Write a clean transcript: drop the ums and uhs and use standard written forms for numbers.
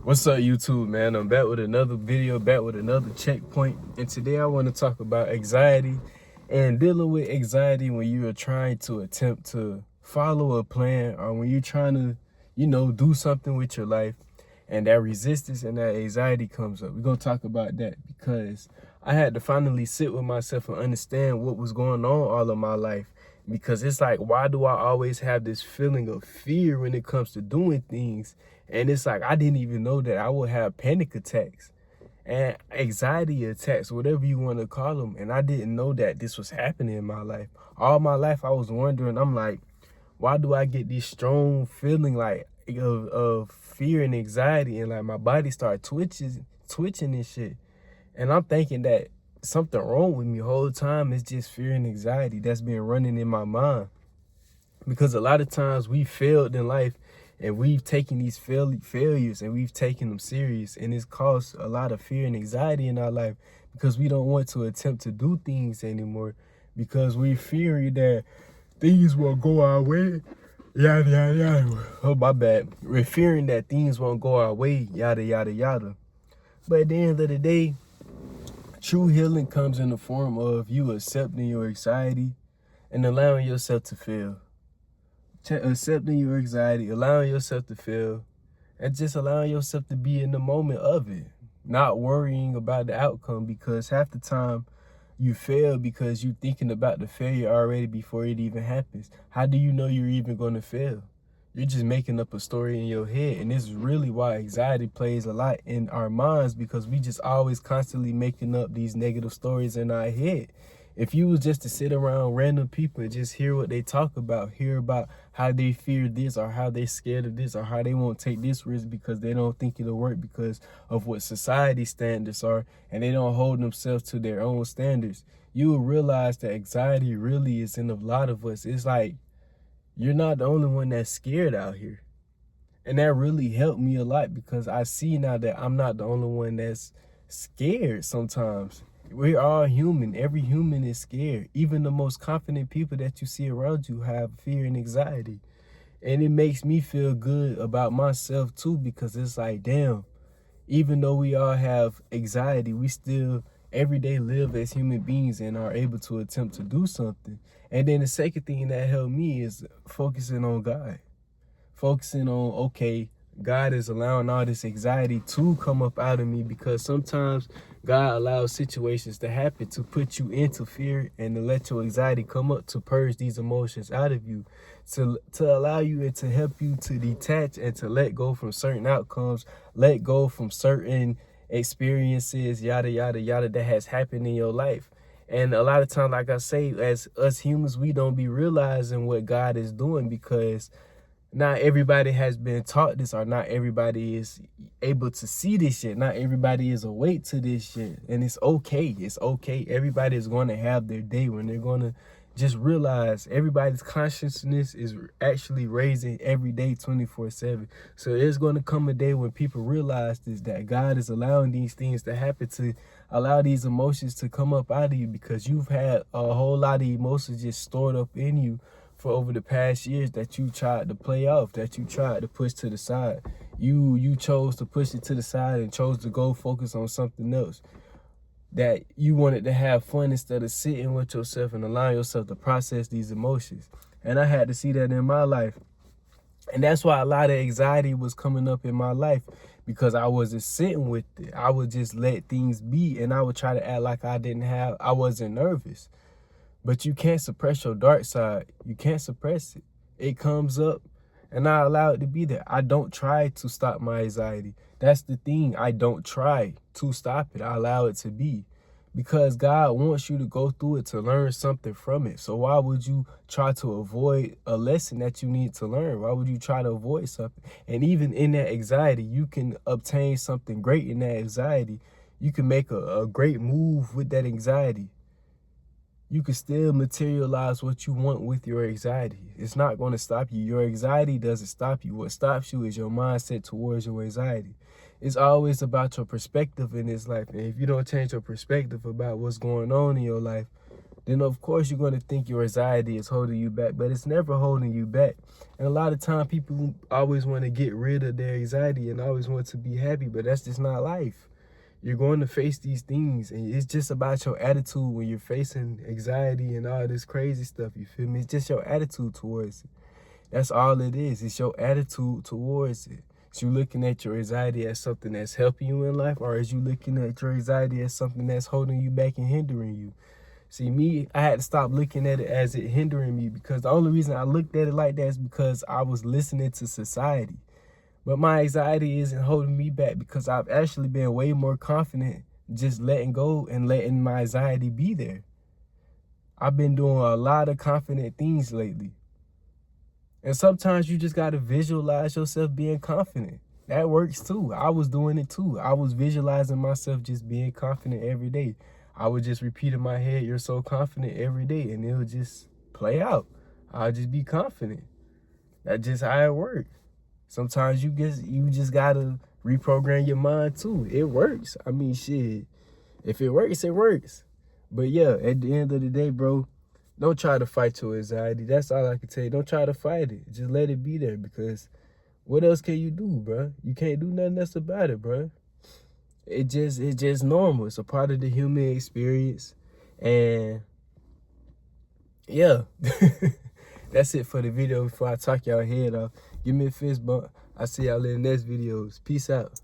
What's up, YouTube, man? I'm back with another video, back with another checkpoint. And today I want to talk about anxiety and dealing with anxiety when you are trying to attempt to follow a plan, or when you're trying to, do something with your life, and that resistance and that anxiety comes up. We're going to talk about that because I had to finally sit with myself and understand what was going on all of my life. Because it's like, why do I always have this feeling of fear when it comes to doing things? And it's like, I didn't even know that I would have panic attacks and anxiety attacks, whatever you want to call them. And I didn't know that this was happening in my life. All my life, I was wondering, I'm like, why do I get this strong feeling like of fear and anxiety, and like my body start twitching and shit? And I'm thinking that something wrong with me the whole time. It's just fear and anxiety that's been running in my mind. Because a lot of times we failed in life, and we've taken these failures and we've taken them serious, and it's caused a lot of fear and anxiety in our life because we don't want to attempt to do things anymore because we fear that things will go our way, yada yada yada. Oh, my bad. We're fearing that things won't go our way, yada yada yada. But at the end of the day, true healing comes in the form of you accepting your anxiety and allowing yourself to feel. Accepting your anxiety, allowing yourself to feel, and just allowing yourself to be in the moment of it. Not worrying about the outcome, because half the time you fail because you're thinking about the failure already before it even happens. How do you know you're even going to fail? You're just making up a story in your head. And this is really why anxiety plays a lot in our minds, because we just always constantly making up these negative stories in our head. If you was just to sit around random people and just hear what they talk about, hear about how they fear this, or how they're scared of this, or how they won't take this risk because they don't think it'll work because of what society standards are, and they don't hold themselves to their own standards, you will realize that anxiety really is in a lot of us. It's like, you're not the only one that's scared out here. And that really helped me a lot, because I see now that I'm not the only one that's scared sometimes. We're all human. Every human is scared. Even the most confident people that you see around you have fear and anxiety. And it makes me feel good about myself too, because it's like, damn, even though we all have anxiety, we still every day live as human beings and are able to attempt to do something. And then the second thing that helped me is focusing on God. Focusing on, okay, God is allowing all this anxiety to come up out of me, because sometimes God allows situations to happen to put you into fear and to let your anxiety come up, to purge these emotions out of you, to allow you and to help you to detach and to let go from certain outcomes, let go from certain experiences, yada yada yada, that has happened in your life. And a lot of times, like I say, as us humans, we don't be realizing what God is doing, because not everybody has been taught this, or not everybody is able to see this shit. Not everybody is awake to this shit. And it's okay. It's okay. Everybody is going to have their day when they're going to just realize everybody's consciousness is actually raising every day 24/7. So there's going to come a day when people realize this, that God is allowing these things to happen, to allow these emotions to come up out of you, because you've had a whole lot of emotions just stored up in you for over the past years that you tried to play off, that you tried to push to the side. You chose to push it to the side and chose to go focus on something else. That you wanted to have fun instead of sitting with yourself and allowing yourself to process these emotions. And I had to see that in my life. And that's why a lot of anxiety was coming up in my life, because I wasn't sitting with it. I would just let things be, and I would try to act like I wasn't nervous. But you can't suppress your dark side. You can't suppress it. It comes up, and I allow it to be there. I don't try to stop my anxiety. That's the thing. I don't try to stop it. I allow it to be, because God wants you to go through it to learn something from it. So why would you try to avoid a lesson that you need to learn? Why would you try to avoid something? And even in that anxiety, you can obtain something great in that anxiety. You can make a great move with that anxiety. You can still materialize what you want with your anxiety. It's not going to stop you. Your anxiety doesn't stop you. What stops you is your mindset towards your anxiety. It's always about your perspective in this life. And if you don't change your perspective about what's going on in your life, then of course you're going to think your anxiety is holding you back, but it's never holding you back. And a lot of time people always want to get rid of their anxiety and always want to be happy, but that's just not life. You're going to face these things, and it's just about your attitude when you're facing anxiety and all this crazy stuff, you feel me? It's just your attitude towards it. That's all it is. It's your attitude towards it. Is you looking at your anxiety as something that's helping you in life, or is you looking at your anxiety as something that's holding you back and hindering you? See, me, I had to stop looking at it as it hindering me, because the only reason I looked at it like that is because I was listening to society. But my anxiety isn't holding me back, because I've actually been way more confident just letting go and letting my anxiety be there. I've been doing a lot of confident things lately. And sometimes you just got to visualize yourself being confident. That works too. I was doing it too. I was visualizing myself just being confident every day. I would just repeat in my head, "You're so confident," every day, and it would just play out. I'll just be confident. That's just how it works. Sometimes you just gotta reprogram your mind too. It works. I mean, shit. If it works, it works. But yeah, at the end of the day, bro, don't try to fight your anxiety. That's all I can tell you. Don't try to fight it. Just let it be there, because what else can you do, bro? You can't do nothing else about it, bro. It's just normal. It's a part of the human experience. And yeah, that's it for the video. Before I talk y'all head off, give me a fist bump. I'll see y'all in the next videos. Peace out.